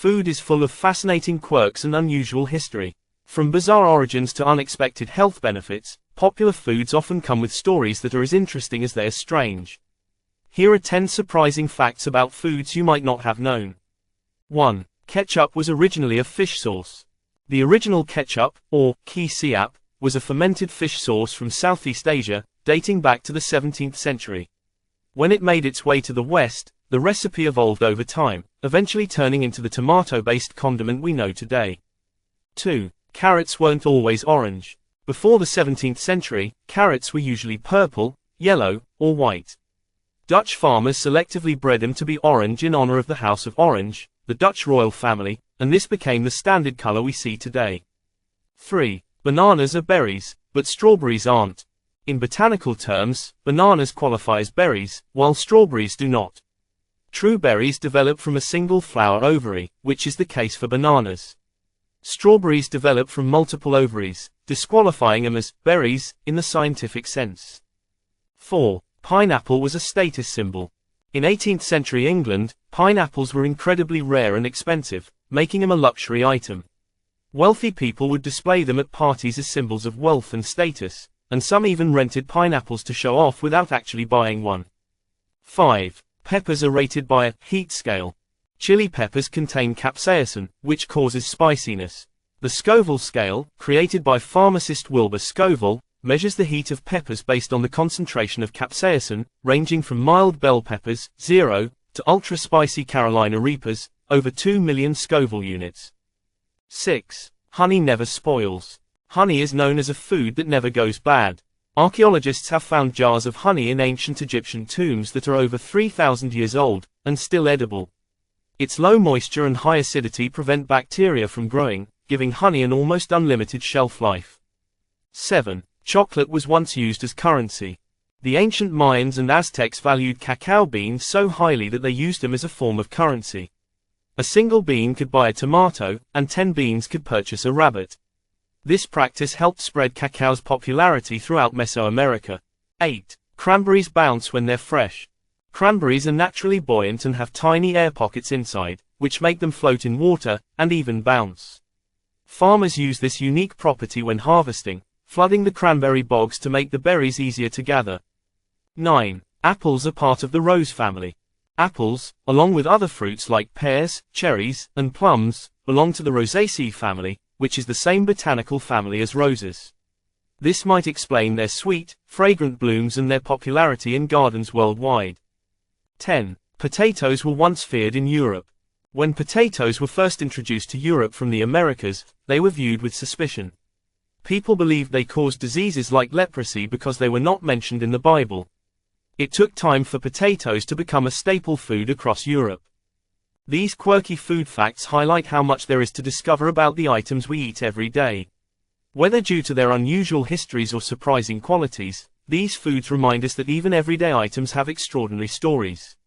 food is full of fascinating quirks and unusual history. From bizarre origins to unexpected health benefits, popular foods often come with stories that are as interesting as they are strange. Here are 10 surprising facts about foods you might not have known. 1. Ketchup was originally a fish sauce. The original ketchup, or ketchup, was a fermented fish sauce from Southeast Asia, dating back to the 17th century. When it made its way to the West, the recipe evolved over time, eventually turning into the tomato-based condiment we know today. 2. Carrots weren't always orange. Before the 17th century, carrots were usually purple, yellow, or white. Dutch farmers selectively bred them to be orange in honor of the House of Orange, the Dutch royal family, and this became the standard color we see today. 3. Bananas are berries, but strawberries aren't. In botanical terms, bananas qualify as berries, while strawberries do not. True berries develop from a single flower ovary, which is the case for bananas. Strawberries develop from multiple ovaries, disqualifying them as berries in the scientific sense. 4. Pineapple was a status symbol. In 18th century England, pineapples were incredibly rare and expensive, making them a luxury item. Wealthy people would display them at parties as symbols of wealth and status, and some even rented pineapples to show off without actually buying one. 5. Peppers are rated by a heat scale. Chili peppers contain capsaicin, which causes spiciness. The Scoville scale, created by pharmacist Wilbur Scoville, measures the heat of peppers based on the concentration of capsaicin, ranging from mild bell peppers, 0, to ultra-spicy Carolina Reapers, over 2 million Scoville units. 6. Honey never spoils. Honey is known as a food that never goes bad. Archaeologists have found jars of honey in ancient Egyptian tombs that are over 3,000 years old, and still edible. Its low moisture and high acidity prevent bacteria from growing, giving honey an almost unlimited shelf life. 7. Chocolate was once used as currency. The ancient Mayans and Aztecs valued cacao beans so highly that they used them as a form of currency. A single bean could buy a tomato, and 10 beans could purchase a rabbit. This practice helped spread cacao's popularity throughout Mesoamerica. 8. Cranberries bounce when they're fresh. Cranberries are naturally buoyant and have tiny air pockets inside, which make them float in water, and even bounce. Farmers use this unique property when harvesting, flooding the cranberry bogs to make the berries easier to gather. 9. Apples are part of the rose family. Apples, along with other fruits like pears, cherries, and plums, belong to the Rosaceae family, which is the same botanical family as roses. This might explain their sweet, fragrant blooms and their popularity in gardens worldwide. 10. Potatoes were once feared in Europe. When potatoes were first introduced to Europe from the Americas, they were viewed with suspicion. People believed they caused diseases like leprosy because they were not mentioned in the Bible. It took time for potatoes to become a staple food across Europe. These quirky food facts highlight how much there is to discover about the items we eat every day. Whether due to their unusual histories or surprising qualities, these foods remind us that even everyday items have extraordinary stories.